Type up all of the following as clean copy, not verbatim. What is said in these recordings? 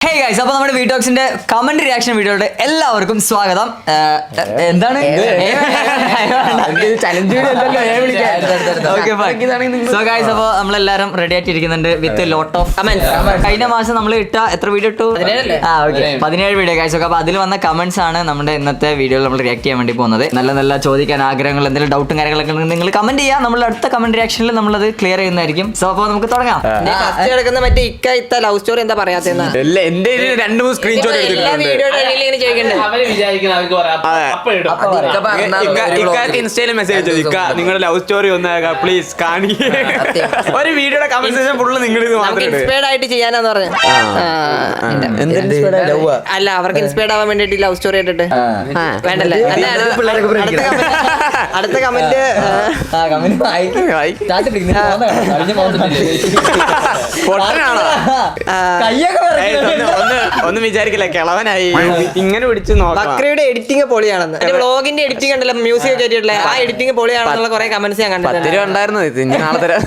Hey guys, അപ്പോൾ നമ്മുടെ വീട്ടോക്സിന്റെ comment reaction വീഡിയോയുടെ എല്ലാവർക്കും സ്വാഗതം. എന്താണ് സോ ഗൈസ്, അപ്പോൾ നമ്മളെല്ലാരും റെഡി ആയിട്ടിരിക്കുന്നുണ്ട് വിത്ത് ലോട്ട് ഓഫ് കമന്റ്സ്. കഴിഞ്ഞ മാസം നമ്മൾ ഇട്ട എത്ര വീഡിയോ ഇട്ടു? 17 വീഡിയോ ഗൈസ്. ഒക്കെ അപ്പോൾ അതിൽ വന്ന കമന്റ്സ് ആണ് നമ്മുടെ ഇന്നത്തെ വീഡിയോയിൽ നമ്മൾ റിയാക്ട് ചെയ്യാൻ വേണ്ടി പോകുന്നത്. നല്ല നല്ല ചോദിക്കാൻ ആഗ്രഹങ്ങൾ, എന്തെങ്കിലും ഡൗട്ടും കാര്യങ്ങളൊക്കെ നിങ്ങൾ കമന്റ് ചെയ്യാം. നമ്മൾ അടുത്ത കമന്റ് റിയാക്ഷനിൽ നമ്മളത് ക്ലിയർ ചെയ്യുന്നതായിരിക്കും. സോ അപ്പോൾ നമുക്ക് തുടങ്ങാം. മറ്റേ ഇക്ക ലവ് സ്റ്റോറി എന്താ പറയാത്ത എന്റെ 2-3 സ്ക്രീൻഷോട്ട് ഇൻസ്റ്റയിൽ മെസ്സേജ് ചോദിക്ക നിങ്ങളുടെ ലവ് സ്റ്റോറി ഒന്ന് പ്ലീസ് കാണി. ഒരു വീഡിയോയുടെ കമന്റ് ഫുള്ള് നിങ്ങൾ ഇൻസ്പയർഡ് ആയിട്ട് ചെയ്യാനാന്ന് പറഞ്ഞു. അല്ല, അവർക്ക് ഇൻസ്പയർഡ് ആവാൻ വേണ്ടിട്ട് ലവ് സ്റ്റോറി ഇട്ടിട്ട് വേണ്ടല്ലേ. അടുത്ത കമന്റ് ഒന്നും വിചാരിക്കില്ല, കിളവനായി ഇങ്ങനെ പിടിച്ചു നോക്കാം. ബക്രിയുടെ എഡിറ്റിംഗ് പൊളിയാണെന്ന്, വ്ളോഗിന്റെ എഡിറ്റിംഗ് ഉണ്ടല്ലോ, മ്യൂസിക് കയറ്റിയിട്ടുള്ള ആ എഡിറ്റിംഗ് പൊളിയാണെന്നുള്ള കുറെ കമന്റ്സ് ഞാൻ കണ്ടിട്ടുണ്ട്. 10 രൂപ ഉണ്ടായിരുന്നു, ഇനി നാളെ തരാം.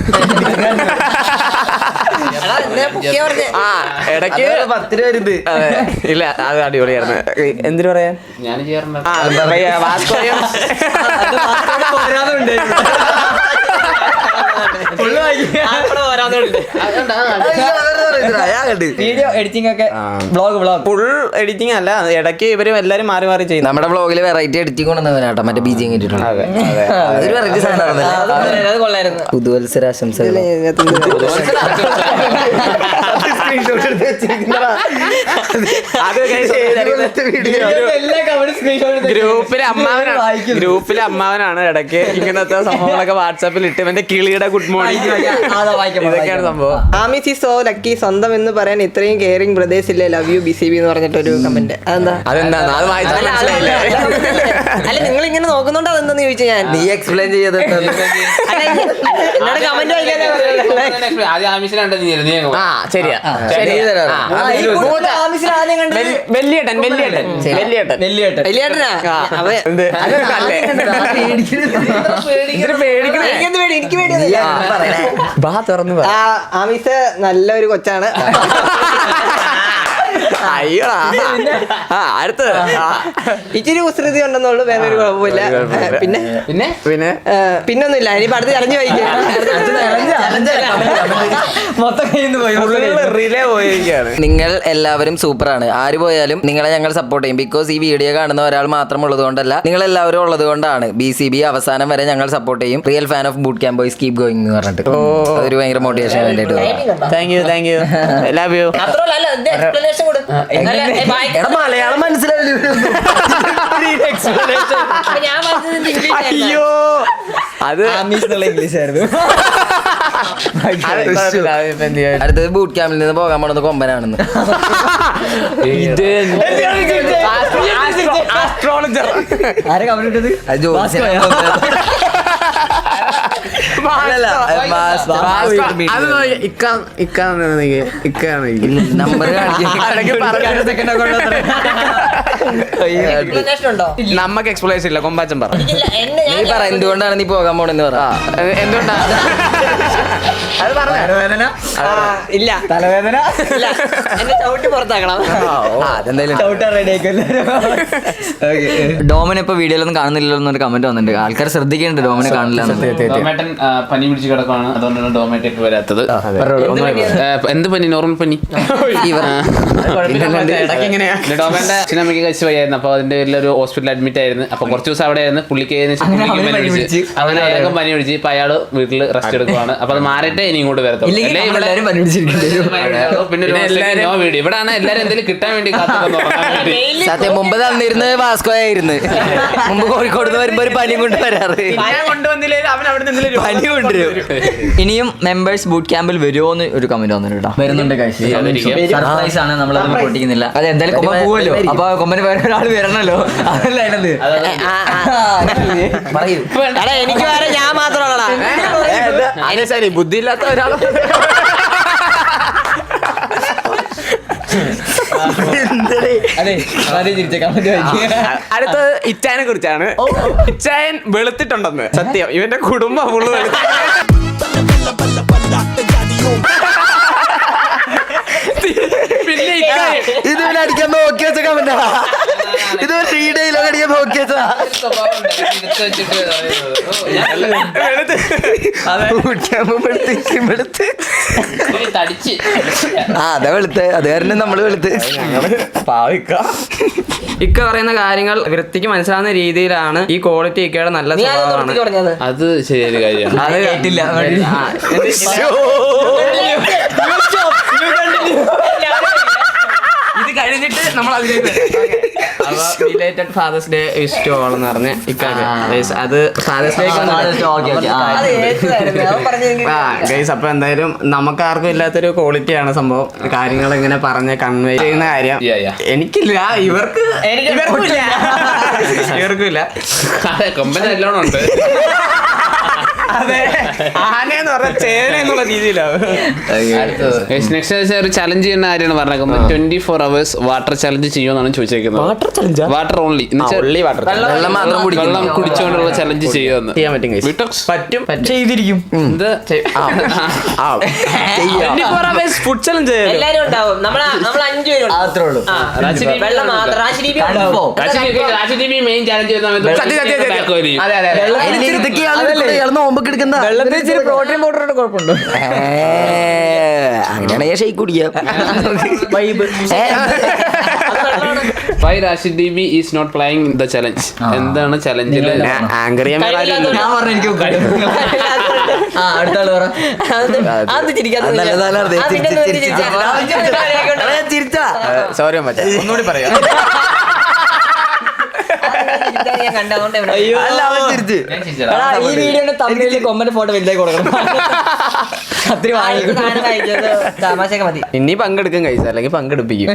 ഇടയ്ക്ക് 10 രൂപ ഇല്ല, അത് അടിപൊളിയായിരുന്നു. എന്തിനു പറയാൻ ഞാൻ വീഡിയോ എഡിറ്റിംഗ് ഒക്കെ ഫുൾ എഡിറ്റിംഗ് അല്ല, ഇടയ്ക്ക് ഇവരും എല്ലാരും മാറി മാറി ചെയ്യും. നമ്മുടെ വ്ളോഗിൽ വെറൈറ്റി എഡിറ്റിംഗ് കൊണ്ടുവന്നവനാട്ടോ, മറ്റേ ബീജിങ് കിട്ടിയിട്ടുണ്ട്. അതൊരു വെറൈറ്റി സാധനം. പുതുവത്സരാശംസകൾ. ഗ്രൂപ്പിലെ അമ്മാവനാണ് ഇടയ്ക്ക് ഇങ്ങനത്തെ സംഭവങ്ങളൊക്കെ വാട്സാപ്പിൽ ഇട്ട് എന്റെ കിളിയുടെ ഗുഡ് മോർണിംഗ് ഇതൊക്കെയാണ് സംഭവം. ആമിസ് ഈസ് സോ ലക്കി, സ്വന്തം എന്ന് പറയാൻ ഇത്രയും കെയറിംഗ് ബ്രദേഴ്സ് ഇല്ലേ, ലവ് യു BCB എന്ന് പറഞ്ഞിട്ടൊരു കമന്റ്. അതെന്താ അത് വായിച്ചാൽ അല്ല, നിങ്ങൾ ഇങ്ങനെ നോക്കുന്നുണ്ടോ അതെന്താന്ന് ചോദിച്ചു ഞാൻ. നീ എക്സ്പ്ലെയിൻ ചെയ്തത് എന്നോട് കമന്റ് വായിക്കാൻ ശരിയാ. വലിയേട്ടനാ എനിക്ക് ആമിസ് നല്ലൊരു കൊച്ചാണ്. അയ്യോ അടുത്ത് ഇച്ചിരി കുസൃതി ഉണ്ടെന്നുള്ളു, വേറെ ഒരു കുഴപ്പമില്ല. പിന്നെ പിന്നെ പിന്നെ പിന്നൊന്നുമില്ല. ഇനിയിപ്പോ അടുത്ത് ചലഞ്ച് വായിക്കാം. റിലേ പോയിരിക്കുകയാണ്. നിങ്ങൾ എല്ലാവരും സൂപ്പറാണ്. ആര് പോയാലും നിങ്ങളെ ഞങ്ങൾ സപ്പോർട്ട് ചെയ്യും. ബിക്കോസ് ഈ വീഡിയോ കാണുന്ന ഒരാൾ മാത്രം ഉള്ളത് കൊണ്ടല്ല, നിങ്ങൾ എല്ലാവരും ഉള്ളത് കൊണ്ടാണ്. BCB അവസാനം വരെ ഞങ്ങൾ സപ്പോർട്ട് ചെയ്യും. Real fan of boot camp boys keep going എന്ന് പറഞ്ഞിട്ട് അതൊരു ഭയങ്കര മോട്ടിവേഷൻ വേണ്ടിയിട്ട്. Thank you love you. Malayalam മനസ്സിലായില്ല. അയ്യോ അത് ഇംഗ്ലീഷ് ആയിരുന്നു. അടുത്തത് ബൂട്ട് ക്യാമ്പിൽ നിന്ന് പോകാൻ പോണത് കൊമ്പനാണെന്ന്. ആസ്ട്രോളജർ നമ്പർ നമുക്ക് എക്സ്പ്ലനേഷൻ ഇല്ല. കൊമ്പാച്ചൻ പറ, നീ പറ എന്തുകൊണ്ടാണ് നീ പോകാൻ പോണെന്ന് പറ. എന്തുകൊണ്ടാ അത് പറഞ്ഞ ഇല്ല, തലവേദന ഇല്ല, എന്നെ ചവിട്ടി പുറത്താക്കണം. അതെന്തായാലും ഡോമിനെ ഇപ്പൊ വീഡിയോയിലൊന്നും കാണുന്നില്ലല്ലോ എന്നൊരു കമന്റ് വന്നിട്ടുണ്ട്. ആൾക്കാർ ശ്രദ്ധിക്കുന്നുണ്ട് ഡോമിനെ കാണില്ല. ഡോമേട്ടൻ പനി പിടിച്ച് കിടക്കുകയാണ്, അതുകൊണ്ടാണ് ഡോമേറ്റ് ഇപ്പൊ വരാത്തത്. എന്ത് പനി? നോർമൽ പനി. ഡോമേന്റെ അച്ഛനമ്മയ്ക്ക് കഴിച്ച് വയ്യായിരുന്നു, അപ്പൊ അതിന്റെ പേരിൽ ഒരു ഹോസ്പിറ്റലിൽ അഡ്മിറ്റ് ആയിരുന്നു. അപ്പൊ കുറച്ച് ദിവസം അവിടെ ആയിരുന്നു. പുള്ളിക്ക് അങ്ങനെ അയാൾക്കും പനി പിടിച്ച് ഇപ്പൊ അയാള് വീട്ടിൽ റെസ്റ്റ് എടുക്കുവാണ്. അപ്പൊ അത് മാറിയിട്ടേ ഇനി ഇങ്ങോട്ട് വരത്തുള്ളൂ. പിന്നെ നോ വീഡിയോ ഇവിടെ ആണ്. എല്ലാരും എന്തെങ്കിലും കിട്ടാൻ വേണ്ടി സത്യം മുമ്പ് തന്നിരുന്നത് വാസ്കോയായിരുന്നു. മുമ്പ് കോഴിക്കോട് വരുമ്പോ ഒരു പനിയും കൊണ്ട് വരാറ്. പനി കൊണ്ടുവരും. ഇനിയും മെമ്പേഴ്സ് ബൂട്ട് ക്യാമ്പിൽ വരുമോന്ന് ഒരു കമന്റ് വന്നിട്ട് വരുന്നുണ്ട്. സർപ്രൈസ് ആണ്, നമ്മളതൊന്നും പൊട്ടിക്കുന്നില്ല. അത് എന്തായാലും കൊമ്പൻ പോവല്ലോ, അപ്പൊ കൊമ്പന് വേറെ ഒരാൾ വരണല്ലോ. അതല്ല അതിനത് പറയൂ. എനിക്ക് വേറെ ഞാൻ മാത്രമുള്ളടാ. ശരി, ബുദ്ധിയില്ലാത്ത ഒരാൾ. അടുത്ത ഇച്ചായനെ കുറിച്ചാണ്. ഇച്ചായൻ വെളുത്തിട്ടുണ്ടെന്ന് സത്യം. ഇവന്റെ കുടുംബം ഫുള്ള് പിന്നെ ഇതുവരെ അടിക്കാൻ നോക്കി വെച്ച കമന്റാ. ഇതുവരെ 3 ഡേയിലൊക്കെ അടിക്കാൻ നോക്കി വെച്ചതാ. അതാ വെളുത്ത്, അത് കാരണം നമ്മള് വെളുത്ത്. ഇക്ക പറയുന്ന കാര്യങ്ങൾ വൃത്തിക്ക് മനസ്സിലാവുന്ന രീതിയിലാണ് ഈ ക്വാളിറ്റി ഇക്കയുടെ നല്ല സ്വഭാവമാണ്. അത് ശരിയൊരു കാര്യമാണ്. അത് കേട്ടില്ല. ഇത് കഴിഞ്ഞിട്ട് നമ്മൾ അതിലേക്ക് related fathers day wish to all എന്ന് പറഞ്ഞ ഇക്കാക്ക് അത് ഫാദേഴ്സ് ഡേ ഗൈസ്. അപ്പൊ എന്തായാലും നമുക്ക് ആർക്കും ഇല്ലാത്തൊരു ക്വാളിറ്റിയാണ് സംഭവം. കാര്യങ്ങൾ ഇങ്ങനെ പറഞ്ഞ് കൺവേ ചെയ്യുന്ന കാര്യം എനിക്കില്ല, ഇവർക്കും ഇല്ല. കൊമ്പൻ നല്ലോണം ഉണ്ട്. അതെ, ആനയെന്ന് പറഞ്ഞ ചേന എന്നുള്ള രീതിയിലാവും. നെക്സ്റ്റ് ഒരു ചലഞ്ച് ചെയ്യുന്ന കാര്യമാണ് പറഞ്ഞേക്കുന്നത്. 24 hours വാട്ടർ ചലഞ്ച് ചെയ്യുമെന്നാണ് ചോദിച്ചേക്കുന്നത്. വാട്ടർ ഓൺലി, വെള്ളം മാത്രം കുടിക്കും. വെള്ളം കുടിച്ചുകൊണ്ടുള്ള ചലഞ്ച് ചെയ്യുമെന്ന് ചെയ്യാൻ പറ്റും guys. പറ്റും. ചെയ്തിരിക്കും. ഇത് 24 hours ഫുഡ് ചലഞ്ച് ചെയ്യാലോ. എല്ലാരും ഉണ്ടാവും. നമ്മൾ 5 പേരും അത്രേ ഉള്ളൂ. വെള്ളം മാത്രം. മെയിൻ ചലഞ്ച് നോമ്പൊക്കെ എടുക്കുന്ന വെള്ളത്തിൽ ഇച്ചിരി പ്രോട്ടീൻ പൗഡറിന്റെ കുഴപ്പമുണ്ടോ? അങ്ങനെയാണെങ്കിൽ ഷെയ്ക്ക് കുടിക്കാം. Why Rashid DB is not playing the challenge? എന്താണ് ചലഞ്ചിൽ ആങ്കർ ചെയ്യാൻ ഞാൻ പറഞ്ഞു എനിക്ക് അടുത്ത ആള് പറ. ചിരിച്ചാ സോറി മച്ചാ, ഒന്നുകൂടി പറയാം. അയ്യോ, അല്ല അവൻ ചിരിച്ച്. എടാ, ഈ വീഡിയോന്റെ തമ്മിൽ കൊമ്പന്റെ ഫോട്ടോ വലുതായി കൊടുക്കണം. അത്രയും തമാശയൊക്കെ മതി. ഇനി പങ്കെടുക്കും കൈസ്, അല്ലെങ്കിൽ പങ്കെടുപ്പിക്കും.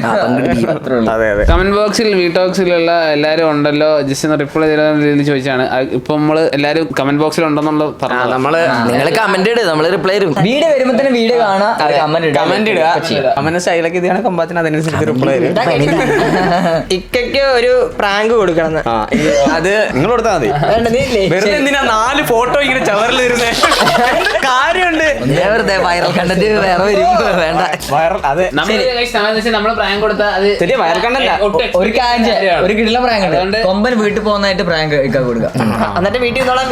അതെ അതെ. കമന്റ് ബോക്സിൽ വീട്ടോക്സിലുള്ള എല്ലാരും ഉണ്ടല്ലോ, ജസ്റ്റ് ഒന്ന് റിപ്ലൈ ചെയ്ത രീതിയിൽ ചോദിച്ചാണ്. ഇപ്പൊ നമ്മള് എല്ലാരും കമന്റ് ബോക്സിൽ ഉണ്ടെന്നുള്ളത് പറഞ്ഞു. നമ്മള് നിങ്ങൾ കമന്റ് ഇട്, നമ്മള് റിപ്ലൈ തരും. വീഡിയോ വരുമ്പോ തന്നെ വീഡിയോ കാണാം, കമന്റ് ഇടുക. കമന്റ് സ്റ്റൈലൊക്കെ ഇതാണ് കൊമ്പാത്തിന് അതിനനുസരിച്ച് റിപ്ലൈ തരും. ഇക്കയ്ക്ക് ഒരു പ്രാങ്ക് കൊടുക്കണം. അത് നിങ്ങൾ കൊടുത്താൽ മതി. വെറുതെ എന്തിനാ 4 ഫോട്ടോ ഇങ്ങനെ ചവറിൽ ഇരുന്നേ? കാര്യമുണ്ട്. വെറുതെ വൈറൽ കണ്ടന്റ് വേറെ വരും. വേണ്ട. വൈറൽ. അതെ, നമ്മള് പ്രാങ്ക് കൊടുത്താൽ അത് ശരി, വൈറൽ കണ്ടല്ല. ഒരു കാര്യം, ഒരു കിടിലം പ്രാങ്ക് ഉണ്ട്. കൊമ്പൻ വീട്ടിൽ പോകുന്നതായിട്ട് പ്രാങ്ക് ഇക്കാൻ കൊടുക്കുക. എന്നിട്ട് വീട്ടിൽ നിന്നോളാം.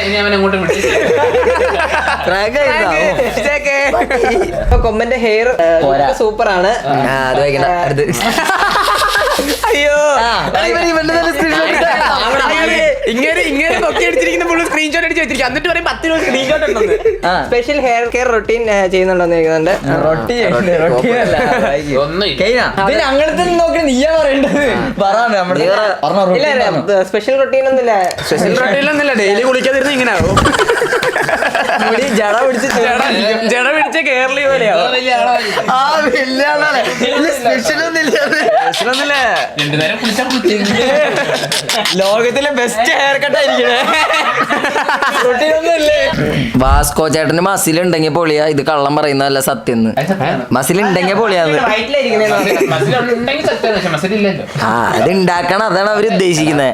ഇനി അവൻ അങ്ങോട്ട് വിട്ടു. കൊമ്പന്റെ ഹെയർ സൂപ്പർ ആണ്. അത് വയ്ക്കണ്ട. അടുത്ത് അയ്യോ, ഇങ്ങനെ പൊക്കി അടിച്ചിരിക്കുന്ന ഫുള്ള് സ്ക്രീൻഷോട്ട് അടിച്ച് വെച്ചിരിക്കും. എന്നിട്ട് പറയും 10 രൂപ സ്ക്രീൻഷോട്ട് ഉണ്ടെന്ന്. സ്പെഷ്യൽ ഹെയർ കെയർ റൊട്ടീൻ ചെയ്യുന്നുണ്ടോന്ന് ചോദിക്കുന്നുണ്ട്. അങ്ങനത്തെ നോക്കി നീയാ പറയേണ്ടത്. ഇല്ല, സ്പെഷ്യൽ റൊട്ടീൻ ഒന്നുമില്ല. സ്പെഷ്യൽ റൊട്ടീനൊന്നുമില്ല. ഡെയിലി കുളിക്കാതിരുന്ന ഇങ്ങനെ ആവും. ജട പിടിച്ച് ജട പിടിച്ച കേരളീ പോലെയാവും. ലോകത്തിലെ ബെസ്റ്റ് ഹെയർ കട്ട് ആയിരിക്കണേ. വാസ്കോ ചേട്ടന് മസിൽ ഉണ്ടെങ്കിൽ പൊളിയാ. ഇത് കള്ളം പറയുന്നതല്ല, സത്യം. മസിൽ ഉണ്ടെങ്കിൽ പൊളിയാന്ന്. ആ, അത് ഉണ്ടാക്കണം. അതാണ് അവര് ഉദ്ദേശിക്കുന്നത്.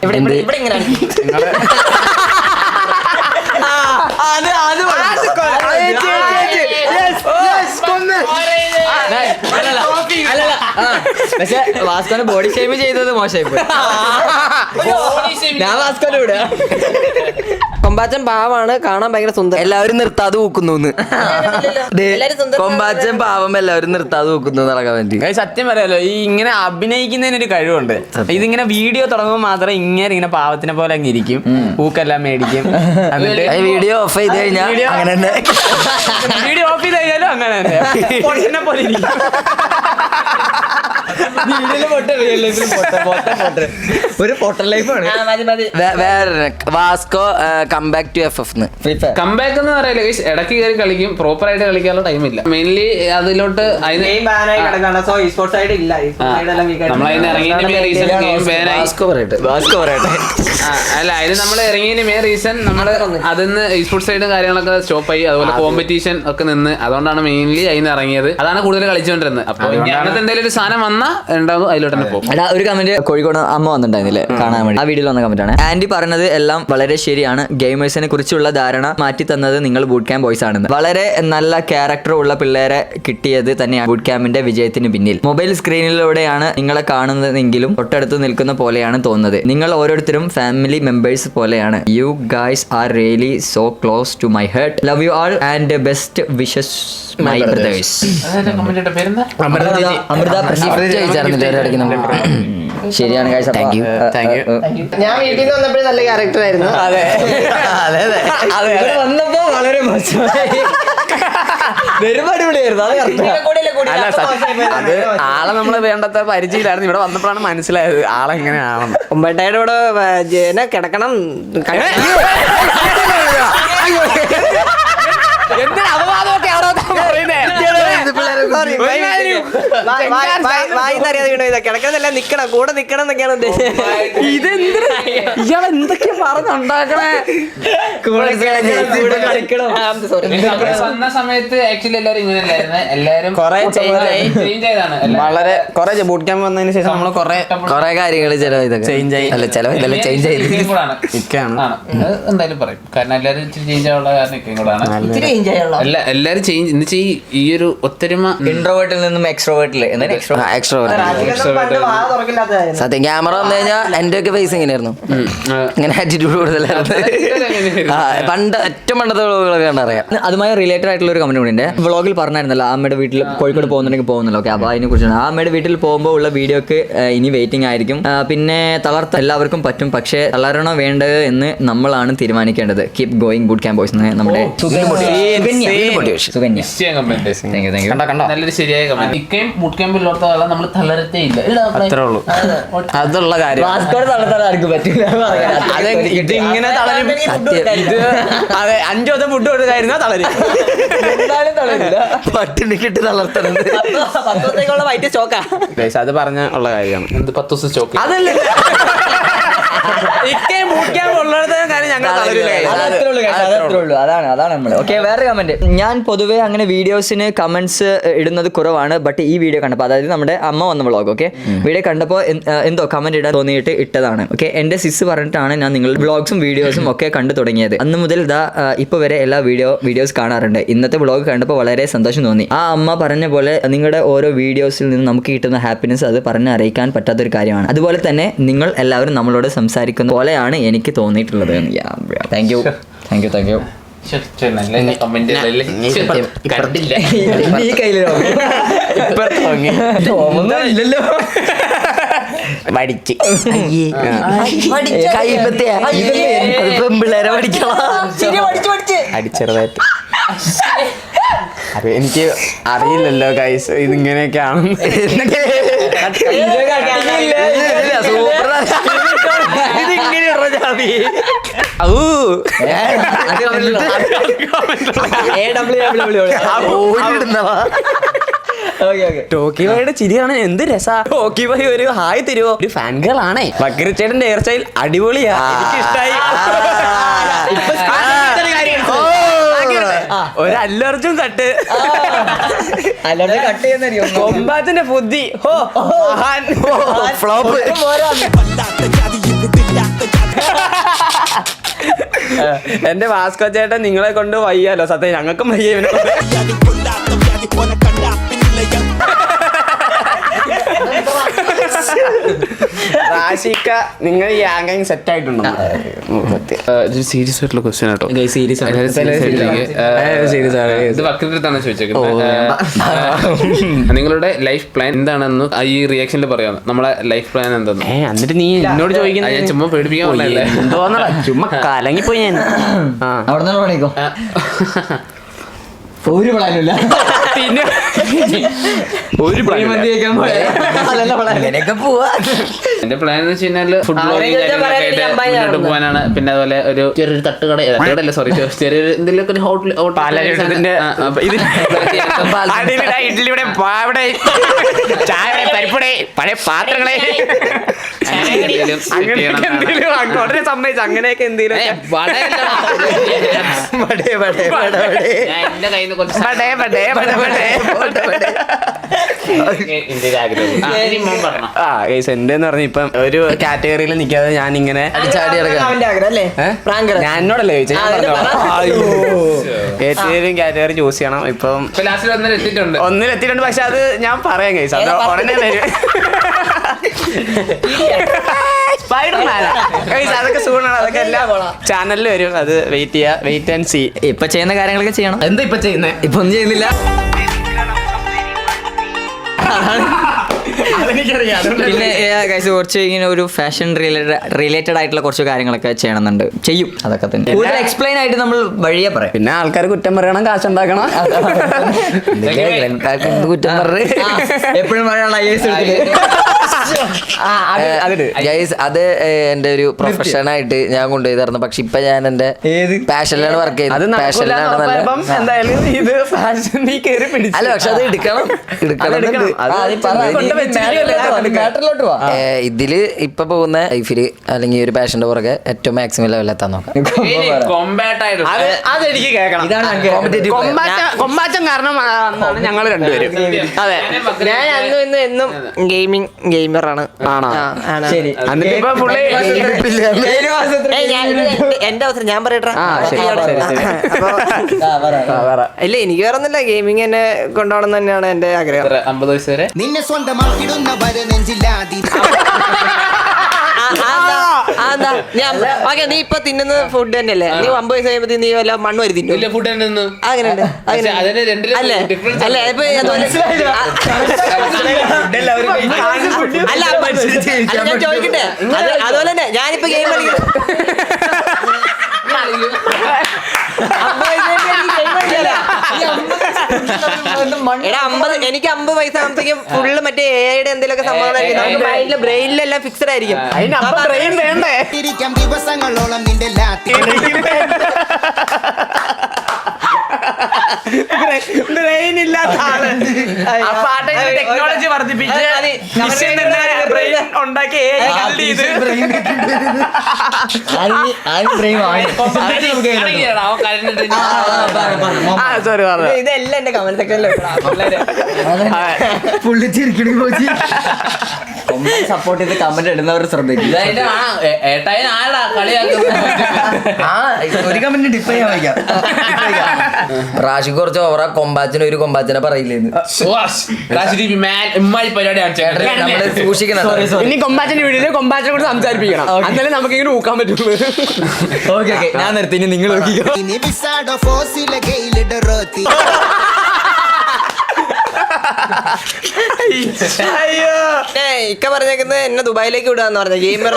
ഇവിടെ ഇങ്ങനെ പക്ഷെ വാസ്കോനെ ബോഡി ഷേപ്പ് ചെയ്തത് മോശമായി പോയി. ഞാൻ വാസ്കോനെ വിടുക. കൊമ്പാച്ചൻ പാവാണ്, കാണാൻ ഭയങ്കര സുന്ദരം. എല്ലാവരും നിർത്താതെ ഊക്കുന്നു. കൊമ്പാച്ചൻ പാവം, എല്ലാവരും നിർത്താതെ ഊക്കുന്നു നടക്കാൻ വേണ്ടി. സത്യം പറയാലോ, ഈ ഇങ്ങനെ അഭിനയിക്കുന്നതിനൊരു കഴിവുണ്ട്. ഇതിങ്ങനെ വീഡിയോ തുടങ്ങുമ്പോൾ മാത്രം ഇങ്ങനെ പാവത്തിനെ പോലെ അങ്ങ് ഇരിക്കും. പൂക്കെല്ലാം മേടിക്കും. എന്നിട്ട് വീഡിയോ ഓഫ് ചെയ്ത് കഴിഞ്ഞാൽ അങ്ങനെ തന്നെ. വീഡിയോ ഓഫ് ചെയ്ത് കഴിഞ്ഞാലും അങ്ങനെ തന്നെ പൊട്ടനെ പോലെ ഇരിക്കും. ഒരു പൊട്ടൽ ലൈഫാണ്. വേറെ Vasco comeback to FF. Comeback എന്ന് പറയല്ലേ, ഇടയ്ക്ക് കയറി കളിക്കും. പ്രോപ്പർ ആയിട്ട് കളിക്കാനുള്ള ടൈമില്ല. മെയിൻലി അതിലോട്ട് നമ്മളതിന് ഇറങ്ങിയതിന് റീസൺ ഗെയിം ബാനായി. അല്ല, അതിന് നമ്മൾ ഇറങ്ങിയതിന് മെയിൻ റീസൺ നമ്മള് അതിന്ന് സ്പോർട്സ് സൈഡും കാര്യങ്ങളൊക്കെ സ്റ്റോപ്പ് ആയി. അതുപോലെ കോമ്പറ്റീഷൻ ഒക്കെ നിന്ന്, അതുകൊണ്ടാണ് മെയിൻലി അതിന് ഇറങ്ങിയത്. അതാണ് കൂടുതൽ കളിച്ചുകൊണ്ടിരുന്നത്. അപ്പൊ അങ്ങനത്തെ എന്തെങ്കിലും ഒരു സാധനം വന്നാൽ ഉണ്ടാവും, അതിലോട്ട് തന്നെ പോകും. എടാ ഒരു കമന്റ് കോഴിക്കോട് അമ്മ വന്നിട്ടുണ്ടായിരുന്നില്ലേ കാണാൻ വേണ്ടി, ആ വീഡിയോയിൽ വന്ന കമന്റ് ആണ്. ആന്റി പറഞ്ഞത് എല്ലാം വളരെ ശരിയാണ്. ഗെയിമേഴ്സിനെ കുറിച്ചുള്ള ധാരണ മാറ്റി തന്നത് നിങ്ങൾ ബൂട്ട് ക്യാമ്പ് ബോയ്സ് ആണെന്ന്. വളരെ നല്ല ക്യാരക്ടർ ഉള്ള പിള്ളേരെ കിട്ടിയത് തന്നെയാണ് ബൂട്ട് ക്യാമ്പിന്റെ വിജയത്തിന് പിന്നിൽ. മൊബൈൽ സ്ക്രീനിലൂടെയാണ് നിങ്ങളെ കാണുന്നതെങ്കിലും തൊട്ടടുത്ത് നിൽക്കുന്ന പോലെയാണ് തോന്നുന്നത്. നിങ്ങൾ ഓരോരുത്തരും ഫാമിലി മെമ്പേഴ്സ് പോലെയാണ്. You guys are really so close to my heart. Love you all and best wishes my brothers. Amrutha ശരിയാണ് guys. Thank you. ഞാൻ വീട്ടിൽ നിന്ന് വന്നപ്പോഴും നല്ല ക്യാരക്ടർ ആയിരുന്നു. അതെ ഇവിടെ വന്നപ്പോ വളരെ മോശമായി. വരുമ്പോ അടിപൊളിയായിരുന്നു. അല്ല അത് ആളെ നമ്മള് വേണ്ടത്ര പരിചയമില്ലായിരുന്നു. ഇവിടെ വന്നപ്പോഴാണ് മനസ്സിലായത് ആളെങ്ങനെയാണെന്ന്. ഉമ്മേട്ടായുടെ കൂടെ ജന കിടക്കണം. കിടക്കുന്നല്ല നിക്കണം, കൂടെ നിക്കണം എന്നൊക്കെയാണ് ഉദ്ദേശിച്ചത്. ഇയാൾ എന്തൊക്കെയാ പറഞ്ഞുണ്ടാക്കണേ. വന്ന സമയത്ത് ആക്ച്വലി എല്ലാവരും ഇങ്ങനെയല്ലായിരുന്നു. എല്ലാവരും കുറെ ചേഞ്ച് ആയി. ചേഞ്ച് ആയതാണ്. വളരെ കുറെ ബൂട്ട് ക്യാമ്പ് വന്നതിന് ശേഷം നമ്മള് കുറെ കാര്യങ്ങൾ ചിലവ് ഇതൊക്കെ ചേഞ്ച് ആയി. അല്ല ചിലവ് ചേഞ്ച് ആയി. ഇക്കാണ് എന്തായാലും പറയും. കാരണം എല്ലാവരും ഇച്ചിരി ചേഞ്ച് ആവാനുള്ള കാരണം ഇക്കും കൂടാണ്. അല്ല എല്ലാരും ചേഞ്ച് എന്ന് വെച്ചാൽ ഈ ഒരു ഒത്തൊരുമ ഇൻട്രോവേർട്ടിൽ നിന്നും എക്സ്ട്രോവേർട്ടിൽ സത്യം ക്യാമറ വന്നു കഴിഞ്ഞാൽ എന്റെ ഒക്കെ ഫേസ് ഇങ്ങനെയായിരുന്നു. ഇങ്ങനെ ആറ്റിറ്റ്യൂഡ് കൂടുതലായിരുന്നു. പണ്ട് ഏറ്റവും പണ്ടത്തെ വ്ളോഗുകളൊക്കെ കണ്ടറിയാം. അതുമായി റിലേറ്റഡ് ആയിട്ടുള്ള ഒരു കമന്റ് കൂടി ഉണ്ട്. വ്ളോഗിൽ പറഞ്ഞായിരുന്നല്ലോ അമ്മയുടെ വീട്ടിൽ കോഴിക്കോട് പോകുന്നുണ്ടെങ്കിൽ പോകുന്നല്ലോ. ഓക്കെ, അപ്പോൾ അതിനെ കുറിച്ചാണ്. ആ അമ്മയുടെ വീട്ടിൽ പോകുമ്പോൾ ഉള്ള വീഡിയോക്ക് ഇനി വെയിറ്റിംഗ് ആയിരിക്കും. പിന്നെ തളർത്ത എല്ലാവർക്കും പറ്റും, പക്ഷേ തളരണോ വേണ്ടത് എന്ന് നമ്മളാണ് തീരുമാനിക്കേണ്ടത്. Keep going boot camp boys നമ്മുടെ നല്ലൊരു ശരിയായ കമന്റ്. ഇക്കയും ബൂട്ട് ക്യാമ്പിലോട്ട് നമ്മൾ തളരത്തേ ഇല്ല. അത്രേ ഉള്ളൂ. അതുള്ള കാര്യം ആർക്കും പറ്റില്ല. ഇത് ഇങ്ങനെ തളരും. ഇത് അതെ 5 ദിവസം ഫുഡ് കൊടുക്കായിരുന്ന തളരും. പട്ടിണിക്കിട്ട് തളർത്തുന്നത് വൈറ്റ് സ്റ്റോക്കാ. അത് പറഞ്ഞ ഉള്ള കാര്യമാണ്. എന്ത് 10 ദിവസം സ്റ്റോക്ക് അതല്ലേ ഇക്കയും ബൂട്ട് ക്യാമ്പ് ഉള്ളിടത്തെ കാര്യം ഞങ്ങൾ തളരില്ല. അതാണ് നമ്മള്. ഓക്കെ, വേറെ കമന്റ്. ഞാൻ പൊതുവേ അങ്ങനെ വീഡിയോസിന് കമന്റ്സ് ഇടുന്നത് കുറവാണ്. ബട്ട് ഈ വീഡിയോ കണ്ടപ്പോൾ, അതായത് നമ്മുടെ അമ്മ വന്ന വ്ളോഗ്, ഓക്കെ, വീഡിയോ കണ്ടപ്പോൾ എന്തോ കമന്റ് ഇടാൻ തോന്നിയിട്ട് ഇട്ടതാണ്. ഓക്കെ, എന്റെ സിസ് പറഞ്ഞിട്ടാണ് ഞാൻ നിങ്ങളുടെ വ്ളോഗ്സും വീഡിയോസും ഒക്കെ കണ്ടു തുടങ്ങിയത്. അന്ന് മുതൽ ഇപ്പൊ വരെ എല്ലാ വീഡിയോസ് കാണാറുണ്ട്. ഇന്നത്തെ വ്ളോഗ് കണ്ടപ്പോൾ വളരെ സന്തോഷം തോന്നി. ആ അമ്മ പറഞ്ഞ പോലെ നിങ്ങളുടെ ഓരോ വീഡിയോസിൽ നിന്ന് നമുക്ക് കിട്ടുന്ന ഹാപ്പിനെസ് അത് പറഞ്ഞ് അറിയിക്കാൻ പറ്റാത്തൊരു കാര്യമാണ്. അതുപോലെ തന്നെ നിങ്ങൾ എല്ലാവരും നമ്മളോട് സംസാരിക്കുന്ന പോലെയാണ് എനിക്ക് തോന്നിയിട്ടുള്ളത്. Thank you. നല്ല കമന്റ് കണ്ടില്ല. ഈ കയ്യിലോ ഇല്ലല്ലോ. വടിച്ച് പെമ്പിള്ളേരെ പഠിക്കണം അടിച്ചെറുതായിട്ട്. അത് എനിക്ക് അറിയില്ലല്ലോ ഗൈസ് ഇതിങ്ങനെയൊക്കെയാണ്. ടോക്കി ബൈയുടെ ചിരിയാണ് എന്ത് രസാ. ടോക്കി ബൈ ഒരു ഹായ് തരുവോ. ഒരു ഫാൻ ഗേൾ ആണേ. ബക്കറിച്ചേട്ടന്റെ ഹെയർ സ്റ്റൈൽ അടിപൊളിയാ, എനിക്ക് ഇഷ്ടായി. ഒരു അല്ലർജും കട്ട് കൊമ്പാത്തിന്റെ ബുദ്ധി ഫ്ലോപ്പ്. എന്റെ വാസ്കോ ചേട്ടൻ നിങ്ങളെ കൊണ്ട് വയ്യാലോ. സത്യം ഞങ്ങൾക്കും വയ്യ. റാഷിക്ക നിങ്ങൾ ഈ ആംഗിങ് സെറ്റ് ആയിട്ടുണ്ടോ? സീരിയസ് ആയിട്ടുള്ള ക്വസ്റ്റ്യൻ ആട്ടോ. ഇത് വക്രത്താണ് ചോദിച്ചേക്കുന്നത്. നിങ്ങളുടെ ലൈഫ് പ്ലാൻ എന്താണെന്ന് ഈ റിയാക്ഷനിൽ പറയാം. നമ്മളെ ലൈഫ് പ്ലാൻ എന്താന്ന്. എന്നിട്ട് നീ എന്നോട് ചോദിക്കുന്നത് ഞാൻ ചുമ്മാ പേടിപ്പിക്കാൻ എന്തോന്നാ ചുമ്മാ കലങ്ങിപ്പോയി ഞാൻ. അവിടെ നിന്ന് പണിക്കോ. ഒരു പ്ലാനില്ല. പിന്നെ ഒരു പ്ലാൻ ഇങ്ങനെയൊക്കെ പോവാ. എന്റെ പ്ലാൻ എന്ന് വെച്ച് കഴിഞ്ഞാൽ ഫുഡ് അവരെ ചോദിച്ചാൽ പറയാൻ എനിക്ക് അമ്പായി മുന്നോട്ട് ആണെന്ന്. പോകാനാണ്. പിന്നെ അതുപോലെ ഒരു ചെറിയൊരു തട്ടുകടയല്ല സോറി ചെറിയൊരു എന്തെങ്കിലുമൊക്കെ ഒരു ഹോട്ടൽ പാലരുടെ ഇഡ്ഡലിയുടെ പാവടെ ചായ പരിപ്പടെ പഴയ പാത്രങ്ങളെ അങ്ങോട്ടേ സമ്മതിച്ചു. അങ്ങനെയൊക്കെ എന്തെങ്കിലും എന്റെ കയ്യിൽ നിന്ന് കുറച്ച് എന്റെ എന്ന് പറഞ്ഞ ഇപ്പം ഒരു കാറ്റഗറിയിൽ നിൽക്കാതെ ഞാൻ ഇങ്ങനെ അടിച്ചാടി കിടക്കാം. അവന്റെ ആഗ്രഹം അല്ലേ പ്രാങ്കർ ഞാൻ എന്നോടല്ലേ ചോദിച്ചത്? ഞാൻ പറഞ്ഞോ. ഏറ്റവും കാറ്റഗറി ചൂസ് ചെയ്യണം. ഇപ്പം ലാസ്റ്റിൽ ഒന്നിൽ എത്തിയിട്ടുണ്ട്. ഒന്നിലെത്തിയിട്ടുണ്ട്. പക്ഷെ അത് ഞാൻ പറയാം കൈസ്, അത് ഉടനെ വരും. സ്പൈഡർമാൻ അതൊക്കെ സൂണാണ്. അതൊക്കെ എല്ലാം ചാനലിൽ വരും. അത് വെയിറ്റ് ആൻഡ് സീ. ഇപ്പൊ ചെയ്യുന്ന കാര്യങ്ങളൊക്കെ ചെയ്യണം. എന്താ ഇപ്പൊ ചെയ്യുന്നത്? ഇപ്പൊ ഒന്നും ചെയ്യുന്നില്ല. പിന്നെ ഗൈസ് കുറച്ച് ഇങ്ങനെ ഒരു ഫാഷൻ റിലേറ്റഡ് ആയിട്ടുള്ള കുറച്ച് കാര്യങ്ങളൊക്കെ ചെയ്യണമെന്നുണ്ട്. ചെയ്യും അതൊക്കെ തന്നെ. കൂടുതൽ എക്സ്പ്ലെയിൻ ആയിട്ട് നമ്മൾ വഴിയെ പറയാം. പിന്നെ ആൾക്കാർ കുറ്റം പറയണം, കാശുണ്ടാക്കണം. കുറ്റം പറഞ്ഞ് എപ്പോഴും പറയാനുള്ള IAS ഗൈസ് അത് എന്റെ ഒരു പ്രൊഫഷൻ ആയിട്ട് ഞാൻ കൊണ്ടുപോയി തരുന്നു. പക്ഷെ ഇപ്പൊ ഞാൻ എന്റെ പാഷനിലാണ് വർക്ക് അത് ചെയ്യുന്നത്. നടക്കില്ല. എന്തായാലും ഇത് ഫാഷൻ നീ കയറി പിടിച്ചു. അല്ല പക്ഷെ അത് എടുക്കണം. ഇതില് ഇപ്പൊ പോകുന്ന ലൈഫില് അല്ലെങ്കിൽ ഒരു പാഷന്റെ പുറകെ ഏറ്റവും മാക്സിമം ലെവലെത്താൻ നോക്കാം. അതെനിക്ക് കേൾക്കണം. കൊമ്പാച്ചൻ കാരണം ഞങ്ങൾ രണ്ടുപേരും. അതെ, ഞാൻ അന്നും എന്നും ഗെയിമറാണ്. ശരി. എന്നിട്ട് ഇപ്പൊ പുള്ളി എന്റെ അവസരം ഞാൻ പറയട്ടെ. ഇല്ല എനിക്ക് വേറെ ഒന്നുമില്ല, ഗെയിമിങ് എന്നെ കൊണ്ടുപോകണം തന്നെയാണ് എന്റെ ആഗ്രഹം. 50 വയസ്സ് വരെ നിന്നെ സ്വന്തമാക്കിടുന്നവരെ നെഞ്ചില്ലാതി ഓക്കെ നീ ഇപ്പൊ തിന്നുന്ന ഫുഡ് തന്നെയല്ലേ? നീ 50 വയസ്സ് കഴിയുമ്പോ നീ വല്ല മണ്ണ് വരി തിന്നു. വലിയ ഫുഡ് തന്നെ നിന്ന്. അങ്ങനെയുണ്ട് അല്ലേ? അല്ല ഇപ്പൊ അല്ല ഞാൻ ചോദിക്കട്ടെ, അതുപോലെ തന്നെ ഞാനിപ്പോ ഗെയിം കളിക്കും. എടാ 50 എനിക്ക് 50 വയസ്സ് ആകുമ്പോഴത്തേക്കും ഫുള്ള് മറ്റേ AI എന്തെങ്കിലുമൊക്കെ സംഭവം മൈൻഡിലെ ബ്രെയിനിലെല്ലാം ഫിക്സഡ് ആയിരിക്കും. ഇരിക്കാം ദിവസങ്ങളോളം നിന്റെ ലാത്തി ടെക്നോളജി വർദ്ധിപ്പിച്ച് ഉണ്ടാക്കി സോറി പറഞ്ഞു. ഇതെല്ലാം എന്റെ കമന്റ് സെക്ഷനിൽ സപ്പോർട്ട് ചെയ്ത് കമന്റ് ഇടുന്നവർ ശ്രദ്ധിക്കും. ഒരു കമന്റ് ഡിപ്പ് ചെയ്യാൻ വയ്ക്കാം. റാഷി കുറച്ച് ഓവറാ. കൊമ്പാച്ചിന് ഒരു കൊമ്പാച്ചിനെ പറയില്ലേന്ന് നമ്മള് സൂക്ഷിക്കണം. ഇനി കൊമ്പാച്ചന്റെ വീട്ടില് കൊമ്പാച്ചനെ കൂടെ സംസാരിപ്പിക്കണം. എന്നാലും നമുക്ക് ഇങ്ങനെ ഊക്കാൻ പറ്റുള്ളൂ. ഓക്കെ ഞാൻ നിർത്തി. ഇനി നിങ്ങൾ നോക്കിക്കോ. ഇനി വിസാഡോ ഫോസിലെ ഗെയിലിടറോത്തി അയ്യോ ഇക്ക പറഞ്ഞേക്കുന്നത് എന്നെ ദുബായിലേക്ക് വിടാന്ന് പറഞ്ഞ ഗെയിമർ.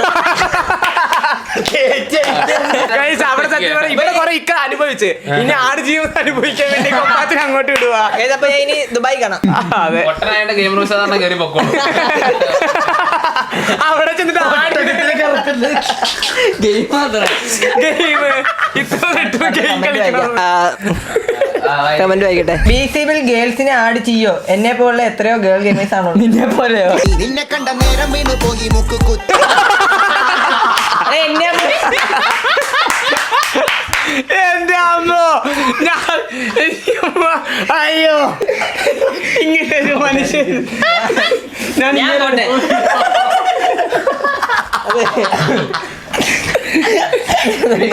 അവിടെ സത്യം പറഞ്ഞാൽ ഇവിടെ കുറെ ഇക്ക അനുഭവിച്ച് ഇനി ആട് ജീവിതം അനുഭവിക്കാൻ വേണ്ടി കൊമ്പാച്ചിനെ അങ്ങോട്ട് വിടുക. അപ്പൊ ഞാൻ ഇനി ദുബായി കാണാം. അതെ, ഒട്ടനായിട്ട് ഗെയിം റൂൾസ് സാധാരണ കയറി പൊക്കോളൂ. അവിടെ ചെന്നിട്ട് ഗെയിം മാത്രം ഗെയിം ഇത്ര ഗെയിം കളിക്കണം. കമന്റ് വായിക്കട്ടെ. BCBിൽ ഗേൾസിനെ ആഡ് ചെയ്യോ? എന്നെ പോലുള്ള എത്രയോ ഗേൾ ഗെയിമേഴ്സ് ആണോ? നിന്നെ പോലെയോ? നിന്നെ കണ്ട നേരം വീണ് പോയി മുക്ക് കുത്തി എന്നെ എന്റെ അമ്മോ, അയ്യോ ഇങ്ങനെ ഒരു മനുഷ്യൻ ഞാൻ പോട്ടെ.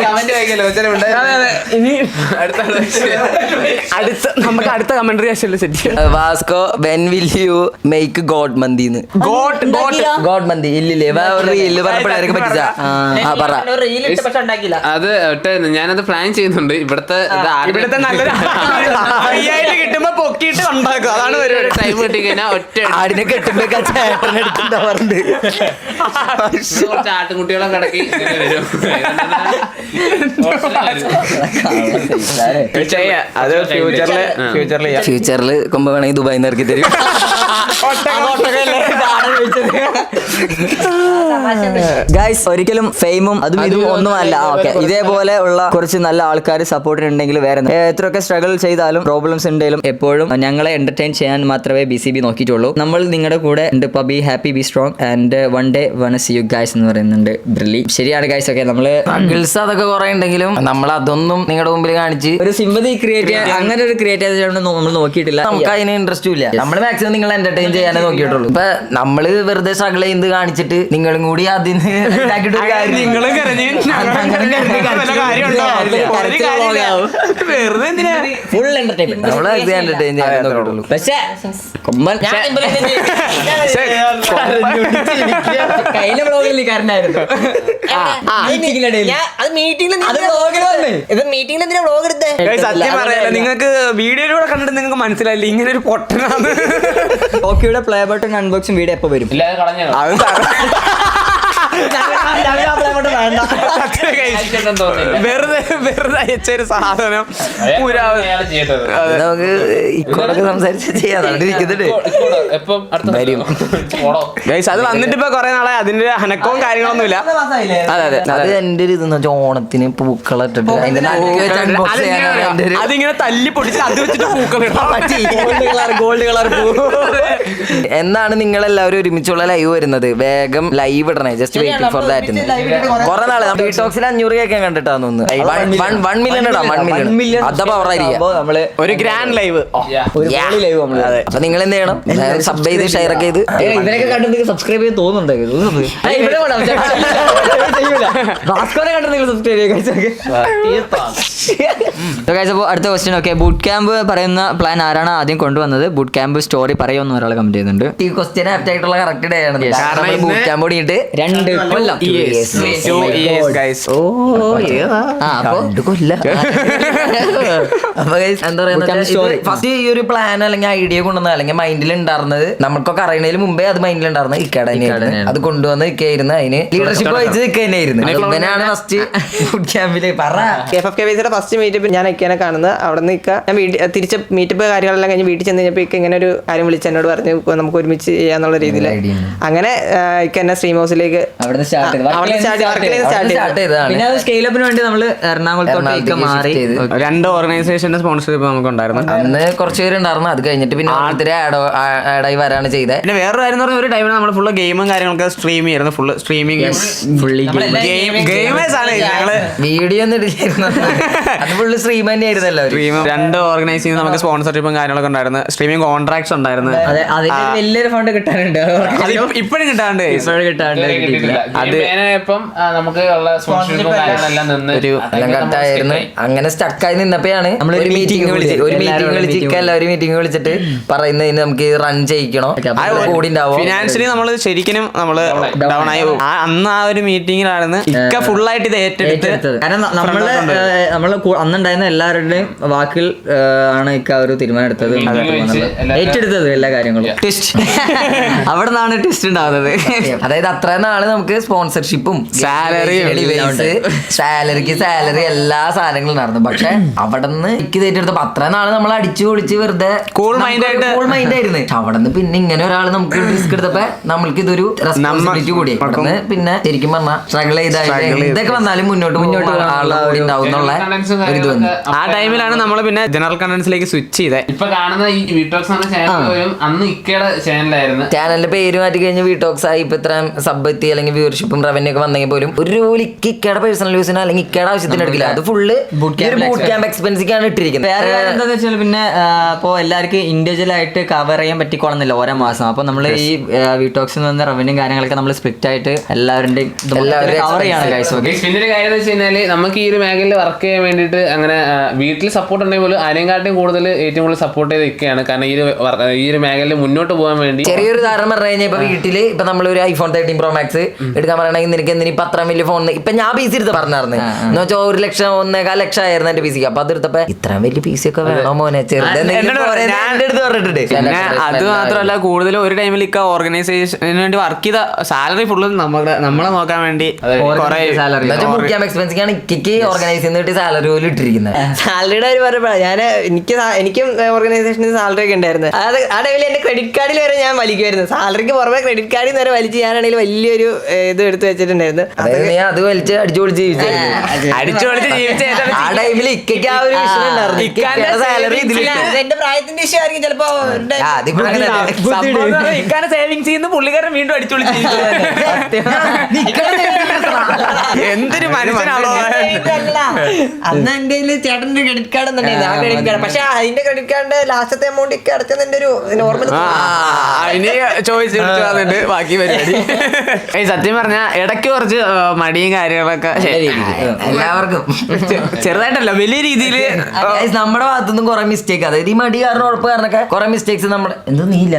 കമന്റ് വായിക്കല്ലോ. ഇനി നമുക്ക് അടുത്ത കമന്ററി സെറ്റ് ചെയ്യാം. Vasco when will you make goat മന്തിന്ന്? ഗോഡ് മന്തി ഇല്ലില്ലേ? റീല് പറഞ്ഞപ്പോഴായിരിക്കും പറ്റിച്ച. പറ. റീൽ ഇട്ട് പക്ഷെ ഉണ്ടാക്കില്ല. അത് ഞാനത് പ്ലാൻ ചെയ്യുന്നുണ്ട്. ഇവിടുത്തെ ഇവിടുത്തെ നല്ലൊരു 5000 കിട്ടുമ്പോ പൊക്കിയിട്ട് ഉണ്ടാക്കുക. അതാണ് പരിപാടി. ടൈം കിട്ടി കഴിഞ്ഞാൽ ഒറ്റ ആടിനെ കെട്ടുമ്പോ ചേട്ടനെടുത്തുണ്ടാവാറുണ്ട്. കുറച്ച് ആട്ടുംകുട്ടികളെ കിടക്കി വരും. അത് ഫ്യൂച്ചറിൽ ഫ്യൂച്ചറിൽ കൊമ്പ് വേണമെങ്കിൽ ദുബായിൽ നിന്ന് ഇറക്കി തരും. ഗൈസ് ഒരിക്കലും ഫെയിമും അതും ഇതും ഒന്നും അല്ല. ഓക്കെ, ഇതേപോലെ ഉള്ള കുറച്ച് നല്ല ആൾക്കാർ സപ്പോർട്ട് ഉണ്ടെങ്കിൽ വേറെ എത്രയൊക്കെ സ്ട്രഗിൾ ചെയ്താലും പ്രോബ്ലംസ് ഉണ്ടെങ്കിലും എപ്പോഴും ഞങ്ങളെ എന്റർടൈൻ ചെയ്യാൻ മാത്രമേ BCB നോക്കിയിട്ടുള്ളൂ. നമ്മൾ നിങ്ങളുടെ കൂടെ ഉണ്ട്. ഇപ്പൊ be happy, be strong and one day one see you guys എന്ന് പറയുന്നുണ്ട്. ബ്രില്ലി ശരിയാണ് ഗൈസ്. ഓക്കെ, നമ്മള് ഗിൾസ് അതൊക്കെ കുറെ ഉണ്ടെങ്കിലും നമ്മൾ അതൊന്നും നിങ്ങളുടെ മുമ്പിൽ കാണിച്ച് ഒരു സിമ്പതി ക്രിയേറ്റ് ചെയ്യാൻ അങ്ങനെ ഒരു ക്രിയേറ്റ് ചെയ്ത് നമ്മൾ നോക്കിയിട്ടില്ല. നമുക്ക് അതിന് ഇൻട്രസ്റ്റും ഇല്ല. നമ്മൾ മാക്സിമം നിങ്ങൾ എന്റർടൈൻ ചെയ്യാനേ നോക്കിയിട്ടുള്ളൂ. ഇപ്പൊ നമ്മള് വെറുതെ സ്ട്രഗിൾ ചെയ്ത് കാണിച്ചിട്ട് നിങ്ങളും കൂടി അതിന് ഇതാക്കിയിട്ട് ഒരു കാര്യം ഫുൾ എന്റർടൈൻമെന്റ് നമ്മള് എന്റർടൈൻ ചെയ്യാനേ നോക്കിയിട്ടുള്ളൂ. പക്ഷേ കൊമ്പൻ കഴിഞ്ഞ ബ്ലോഗിൽ കാരനായിരുന്നു. സത്യം പറയാല്ല, നിങ്ങൾക്ക് വീഡിയോയിലൂടെ കണ്ടിട്ട് നിങ്ങൾക്ക് മനസ്സിലായില്ല ഇങ്ങനെ ഒരു പൊട്ടനാണ്. ഓക്കെയുടെ പ്ലേ ബട്ടൺ അൺബോക്സിംഗ് വീഡിയോ എപ്പോ വരും? ഇല്ലാതെ കളഞ്ഞോ വെറുതെ അയച്ചൊരു സാധനം നമുക്ക് ഇക്കോടൊക്കെ സംസാരിച്ച് ചെയ്യാം. ഗൈസ് അത് വന്നിട്ട് ഇപ്പൊ കൊറേ നാളെ അതിന്റെ അനക്കവും കാര്യങ്ങളൊന്നുമില്ല. അതെ അത് എന്റെ ഒരു ഇതെന്ന് വെച്ചാൽ ഓണത്തിന് പൂക്കളിട്ടിട്ട് അതിന്റെ നടുക്ക് വെച്ച് unbox ചെയ്യാനാണ് എന്റെ ഒരു അതിങ്ങനെ തല്ലി പൊടിച്ച് അത് വെച്ചിട്ട് ഗോൾഡ് കളർ എന്നാണ് നിങ്ങൾ എല്ലാവരും ഒരുമിച്ചുള്ള ലൈവ് വരുന്നത്? വേഗം ലൈവ് ഇടണേ. Just waiting for that. കുറെ നാളെ ടിക്ടോക്സിൽ 500 കേൾക്കാൻ കണ്ടിട്ടാന്ന് തോന്നുന്നു. 1 മില്യൺ ഇടാം. 1 മില്യൺ അതാ പവറായിരിക്കും. നമ്മള് ഒരു ഗ്രാൻഡ് ലൈവ്. ലൈവ് നമ്മള്. അപ്പൊ നിങ്ങൾ എന്ത് ചെയ്യണം? സബ് ചെയ്ത് ഷെയർ ഒക്കെ ചെയ്ത് ഇവരൊക്കെ കണ്ടിട്ട് സബ്സ്ക്രൈബ് ചെയ്ത് തോന്നുന്നുണ്ടോ? അപ്പോൾ അടുത്ത ക്വസ്റ്റ്യൻ. ഓക്കെ, ബൂട്ട് ക്യാമ്പ് പറയുന്ന പ്ലാൻ ആരാണ് ആദ്യം കൊണ്ടുവന്നത്? ബൂട്ട് ക്യാമ്പ് സ്റ്റോറി പറയുമെന്ന് ഒരാൾ കമന്റ് ചെയ്യുന്നുണ്ട്. ഈ ക്വസ്റ്റ്യൻ ആപ്റ്റ് ആയിട്ടുള്ള കറക്റ്റ് ഡേ ആണ്. കാരണം ബൂട്ട് ക്യാമ്പ് ഓടിയിട്ട് 2 കൊല്ലം. എന്താ പറയുക, ഫസ്റ്റ് ഈ ഒരു പ്ലാൻ അല്ലെങ്കിൽ ഐഡിയ കൊണ്ടുവന്ന അല്ലെങ്കിൽ മൈൻഡിൽ ഉണ്ടായിരുന്നത് നമുക്കൊക്കെ അറിയണതിന് മുമ്പേ അത് മൈൻഡിൽ ഉണ്ടായിരുന്നത് ഇക്കട തന്നെയായിരുന്നു. അത് കൊണ്ടുവന്ന് ഇക്കായിരുന്നു. അതിന് ലീഡർഷിപ്പ് വഹിച്ചത് ഇക്ക തന്നെയായിരുന്നു. ഇവനാണ് ഫസ്റ്റ് ബൂട്ട് ക്യാമ്പില് ഫസ്റ്റ് മീറ്റപ്പ് ഞാൻ ഇക്കനെ കാണുന്നത്. അവിടെ നിന്ന് ഇക്ക ഞാൻ തിരിച്ച മീറ്റപ്പ് കാര്യങ്ങളെല്ലാം കഴിഞ്ഞ് വീട്ടിൽ ചെന്ന് കഴിഞ്ഞപ്പോൾ ഇക്ക ഇങ്ങനെ ഒരു കാര്യം വിളിച്ച് എന്നോട് പറഞ്ഞു നമുക്ക് ഒരുമിച്ച് ചെയ്യാന്നുള്ള രീതിയിൽ. അങ്ങനെ ഇക്ക എന്നെ സ്ട്രീം ഹൗസിലേക്ക് പിന്നെ അത് സ്കെയിലപ്പിന് വേണ്ടി നമ്മൾ എറണാകുളത്തോട്ട് മാറി. 2 ഓർഗനൈസേഷന്റെ സ്പോൺസർഷിപ്പ് നമുക്കുണ്ടായിരുന്നു. അന്ന് കുറച്ച് പേരുണ്ടായിരുന്നു. അത് കഴിഞ്ഞിട്ട് പിന്നെ ഓരോരുത്തരെ ആഡായി വരാണ് ചെയ്തത്. പിന്നെ വേറൊരു കാര്യം എന്ന് പറഞ്ഞാൽ ഒരു ടൈമിൽ നമ്മൾ ഫുള്ള് ഗെയിമും കാര്യങ്ങളൊക്കെ സ്ട്രീം ചെയ്യായിരുന്നു. ഫുള്ള് സ്ട്രീമിംഗ് ഗെയിമേഴ്സ് ആണ് ഞങ്ങള്. വീഡിയോ ഒന്നും ഇടില്ലായിരുന്നു. അത് ഫുള്ള് സ്ട്രീം തന്നെയായിരുന്നല്ലോ. 2 ഓർഗനൈസ് ചെയ്യുന്ന നമുക്ക് സ്പോൺസർഷിപ്പും കാര്യങ്ങളൊക്കെ ഉണ്ടായിരുന്നു. സ്ട്രീമിംഗ് കോൺട്രാക്ട്സ് ഉണ്ടായിരുന്നു. വലിയൊരു ഫണ്ട് കിട്ടാനുണ്ട്. ഇപ്പോഴും കിട്ടാണ്ട് അത് നമുക്ക് ഉള്ള സ്പോൺസർഷിപ്പും കാര്യങ്ങളെല്ലാം നിന്ന് എല്ലാം കട്ടായിരുന്നു. അങ്ങനെ സ്റ്റക്കായി നിന്നപ്പോഴാണ് ഒരു മീറ്റിംഗ് വിളിച്ച് എല്ലാവരും മീറ്റിംഗ് വിളിച്ചിട്ട് പറയുന്നതിന് നമുക്ക് റൺ ചെയ്യിക്കണോ, കൂടി ഉണ്ടാവും. ഫിനാൻഷ്യലി നമ്മള് ശരിക്കും നമ്മള് ഡൗൺ ആയി. അന്ന് ആ ഒരു മീറ്റിംഗിലായിരുന്നു ഇക്ക ഫുള്ളായിട്ട് ഇത് ഏറ്റെടുത്തത്. കാരണം നമ്മള് അന്നുണ്ടായിരുന്ന എല്ലാവരുടെയും വാക്കിൽ ആണ് ഇക്ക ഒരു തീരുമാനം എടുത്തത്, ഏറ്റെടുത്തത് എല്ലാ കാര്യങ്ങളും. അവിടെ നിന്നാണ് ട്വിസ്റ്റ് ഉണ്ടാവുന്നത്. അതായത് അത്രയും നാള് നമുക്ക് സ്പോൺസർഷിപ്പും സാലറിക്ക് സാലറി എല്ലാ സാധനങ്ങളും നടന്നു. പക്ഷെ അവിടെ നിന്ന് എനിക്ക് ഏറ്റെടുത്തപ്പോ അത്രയും നാള് നമ്മൾ അടിച്ചു പൊളിച്ച് വെറുതെ കൂൾ മൈൻഡ് ആയിരുന്നു. അവിടെ നിന്ന് പിന്നെ ഇങ്ങനെ ഒരാൾ നമുക്ക് റിസ്ക് എടുത്തപ്പോ നമ്മൾക്ക് ഇതൊരു റെസ്പോൺസിബിലിറ്റി കൂടി. അവിടെ പിന്നെ ശരിക്കും പറഞ്ഞാൽ സ്ട്രഗിൾ ചെയ്താലും ഇതൊക്കെ വന്നാലും മുന്നോട്ട് ആളുടെ കൂടി ഉണ്ടാവും എന്നുള്ള ഒരു ഇത് വന്നു. ആ ടൈമിലാണ് നമ്മൾ പിന്നെ ജനറൽ കണ്ടന്റ്സിലേക്ക് സ്വിച്ച് ചെയ്തത്. ഇപ്പൊ കാണുന്ന ഈ വീട്ടോക്സ് എന്ന ചാനൽ അന്ന് ഇക്കയുടെ ചാനലായിരുന്നു. ചാനലിന്റെ പേര് മാറ്റി കഴിഞ്ഞ് വീട്ടോക്സ് ആയി. ഇപ്പൊ ഇത്ര സബ് എത്തി അല്ലെങ്കിൽ വ്യൂവർഷിപ്പും റവന്യൂ ഒക്കെ വന്നെങ്കിൽ പോലും ഒരു ഇക്കയുടെ പേഴ്സണൽ യൂസിനോ അല്ലെങ്കിൽ ഇക്കയുടെ ആവശ്യത്തിന് എടുക്കില്ല. അത് ഫുള്ള് ബൂട്ട് ക്യാമ്പ് എക്സ്പെൻസിക്കാണ് ഇട്ടിരിക്കുന്നത്. വേറെ എന്താണെന്ന് വെച്ചാൽ പിന്നെ ഇപ്പോൾ എല്ലാവർക്കും ഇൻഡിവിജ്വൽ ആയിട്ട് കവർ ചെയ്യാൻ പറ്റിക്കോളുന്നില്ല ഓരോ മാസം. അപ്പൊ നമ്മൾ ഈ വീട്ടോക്സിൽ നിന്ന് റവന്യൂ കാര്യങ്ങളൊക്കെ നമ്മൾ സ്ട്രിക്റ്റ് ആയിട്ട് എല്ലാവരുടെയും കവർ ചെയ്യാണ് ഗൈസ്. പിന്നെ ഒരു കാര്യം എന്ന് വെച്ച് കഴിഞ്ഞാൽ നമുക്ക് ഈ ഒരു മേഖലയിൽ വർക്ക് ചെയ്യാൻ വേണ്ടിയിട്ട് അങ്ങനെ വീട്ടിൽ സപ്പോർട്ട് ഉണ്ടെങ്കിൽ പോലും അതിനെക്കാട്ടും കൂടുതൽ ഏറ്റവും കൂടുതൽ സപ്പോർട്ട് ചെയ്ത് നിൽക്കുകയാണ്. കാരണം ഈ ഒരു മേഖലയിൽ മുന്നോട്ട് പോകാൻ വേണ്ടി ചെറിയൊരു ഉദാഹരണം പറഞ്ഞു കഴിഞ്ഞാൽ ഇപ്പൊ വീട്ടില് ഇപ്പൊ നമ്മളൊരു iPhone 13 Pro Max എടുക്കാൻ പറയണെങ്കിൽ നിനക്ക് എന്തിനു ഇപ്പൊ അത്ര വലിയ ഫോൺ ഇപ്പൊ ഞാൻ പി സി എടുത്ത് പറഞ്ഞായിരുന്നു എന്ന് വെച്ചാൽ 1 ലക്ഷം 1.25 ലക്ഷം ആയിരുന്നു എന്റെ പി സിക്ക്. അപ്പൊ അതെടുത്തപ്പോ ഇത്രയും വലിയ പി സി ഒക്കെ വേണോ മോനെ ചെറുതെടുത്ത് പറഞ്ഞിട്ടുണ്ട്. പിന്നെ അത് മാത്രമല്ല കൂടുതലും ഒരു ടൈമിൽ ഇക്ക ഓർഗനൈസേഷന് വേണ്ടി വർക്ക് ചെയ്ത സാലറി ഫുള്ള് നമ്മളെ നോക്കാൻ വേണ്ടി കുറെ സാലറി എക്സ്പെൻസിംഗ് ആണ് ഇക്കയ്ക്ക് ഓർഗനൈസ് ചെയ്തിട്ട് സാലറി പോലും ഇട്ടിരിക്കുന്നത്. സാലറിയുടെ കാര്യം പറഞ്ഞപ്പോഴാണ് എനിക്കും ഓർഗനൈസേഷനിൽ സാലറി ഒക്കെ ഉണ്ടായിരുന്നു. അത് ആ ടൈമിൽ എന്റെ ക്രെഡിറ്റ് കാർഡിൽ വരെ ഞാൻ വലിക്കുമായിരുന്നു. സാലറിക്ക് പുറമെ ക്രെഡിറ്റ് കാർഡിൽ നിന്ന് വരെ വലിച്ച് ഞാനാണെങ്കിൽ വലിയൊരു ഇത് എടുത്ത് വെച്ചിട്ടുണ്ടായിരുന്നു. അത് വലിച്ച് അടിച്ചു പൊളിച്ച് ജീവിച്ച ആ ടൈമിൽ ഇക്കയ്ക്ക് ആ ഒരു വിഷയം ഉണ്ടായിരുന്നു. സാലറി എന്റെ പ്രായത്തിന്റെ ഇഷ്യൂ ആയിരിക്കും ചിലപ്പോ. ഇക്കാനെ സേവിങ്സ് ചെയ്യുന്ന പുള്ളിക്കാരൻ വീണ്ടും അടിച്ചു വിളിച്ച് എന്തൊരു മനുഷ്യനാണോ. അന്ന് എന്റെ ചേട്ടന്റെ ക്രെഡിറ്റ് കാർഡ് ഉണ്ടായിരുന്നു. ആ ക്രെഡിറ്റ് കാർഡ് പക്ഷെ അതിന്റെ ക്രെഡിറ്റ് കാർഡിന്റെ ലാസ്റ്റത്തെ എമൗണ്ട് ഒക്കെ അടച്ചത് എന്റെ ഒരു നോർമൽ അതിന് ചോയ്സ് വന്നിട്ട് ബാക്കി പരിപാടി. സത്യം പറഞ്ഞ ഇടയ്ക്ക് കുറച്ച് മടിയും കാര്യങ്ങളൊക്കെ എല്ലാവർക്കും ചെറുതായിട്ടല്ല വലിയ രീതിയിൽ നമ്മുടെ ഭാഗത്തുനിന്നും കുറെ മിസ്റ്റേക്ക്, അതായത് ഈ മടി കാരണം ഉറപ്പ് കാരണമൊക്കെ കുറെ മിസ്റ്റേക്സ് നമ്മുടെ എന്തോ നീയില്ല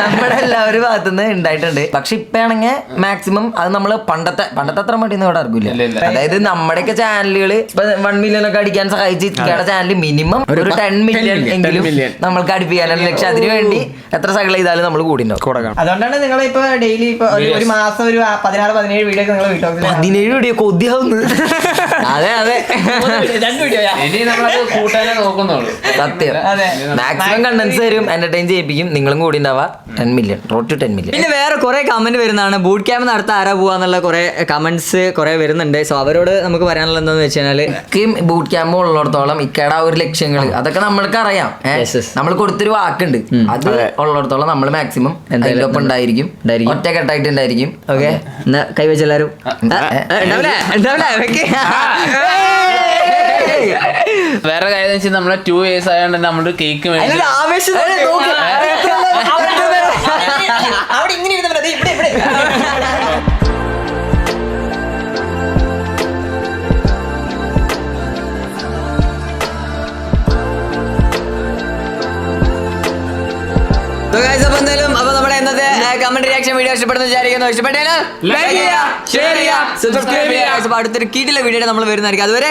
നമ്മുടെ എല്ലാവരും ഭാഗത്തുനിന്ന് ഉണ്ടായിട്ടുണ്ട്. പക്ഷെ ഇപ്പൊ ആണെങ്കിൽ മാക്സിമം അത് നമ്മള് പണ്ടത്തെ അത്ര മടിയൊന്നും ഇവിടെ അറിയില്ല. അതായത് നമ്മുടെയൊക്കെ ചാനലുകള് ഇപ്പൊ 1 മില്യൺ ഒക്കെ അടിക്കാൻ സഹായിച്ച് ഇക്കയുടെ ചാനൽ മിനിമം ഒരു 10 മില്യൺ എങ്കിലും നമ്മൾക്ക് അടിപ്പിക്കാനുള്ള ലക്ഷ്യം. അതിനു വേണ്ടി എത്ര സകല ചെയ്താലും നമ്മൾ കൂടി ഉണ്ടാവും. അതുകൊണ്ടാണ് നിങ്ങൾ ഇപ്പൊ ഡെയിലി ഇപ്പൊ ഒരു മാസം ഒരു 16-17 വീഡിയോ ഒക്കെ നിങ്ങൾ വീട്ടിൽ 17 വീഡിയോ കൊതിയാവുന്നു. അതെ അതെ ഇനി നമ്മളത് കൂട്ടാനേ നോക്കുന്നുള്ളൂ. സത്യം മാക്സിമം കണ്ടൻസ് തരും, എന്റർടൈൻ ചെയ്യിപ്പിക്കും. നിങ്ങളും കൂടി ഉണ്ടാവാ 10 മില്യൺ, റോഡ് ടു 10 മില്യൺ. പിന്നെ വേറെ കുറെ കമന്റ് വരുന്നതാണ്, ബൂട്ട് ക്യാമ്പ് നടത്താൻ ആരാ പോവാന്നുള്ള കുറെ കമന്റ്സ് കുറെ വരുന്നുണ്ട്. സോ അവരോട് നമുക്ക് പറയാനുള്ള എന്താന്ന് വെച്ച് കഴിഞ്ഞാല് ബൂട്ട് ക്യാമ്പ് ഉള്ളിടത്തോളം ഇക്കയുടെ ആ ഒരു ലക്ഷ്യങ്ങൾ അതൊക്കെ നമ്മൾക്ക് അറിയാം. നമ്മൾ കൊടുത്തൊരു വാക്കുണ്ട്, അത് ഉള്ളിടത്തോളം നമ്മൾ മാക്സിമം അതിലൊപ്പം ഉണ്ടായിരിക്കും, ഒറ്റക്കെട്ടായിട്ട് ഉണ്ടായിരിക്കും. ഓക്കെ എന്നാ കൈവച്ചെല്ലാരും വേറെ കാര്യം എന്ന് വെച്ചാൽ നമ്മളെ 2 years ആയതുകൊണ്ട് നമ്മുടെ കേക്ക് വേണ്ടി ആവേശം അവിടെ ഇങ്ങനെ ഇരുന്ന ഇവിടെ അപ്പൊ നമ്മുടെ ഇന്നത്തെ കമന്റ് റിയാക്ഷൻ വീഡിയോ ഇഷ്ടപ്പെടുന്ന വിചാരിക്കുന്നു. ഇഷ്ടപ്പെട്ടേല് ലൈക്ക് ചെയ്യുക, ഷെയർ ചെയ്യുക, സബ്സ്ക്രൈബ് ചെയ്യുക. അടുത്തൊരു കീട്ടിലെ വീഡിയോ നമ്മൾ വരുന്നതായിരിക്കും. അതുവരെ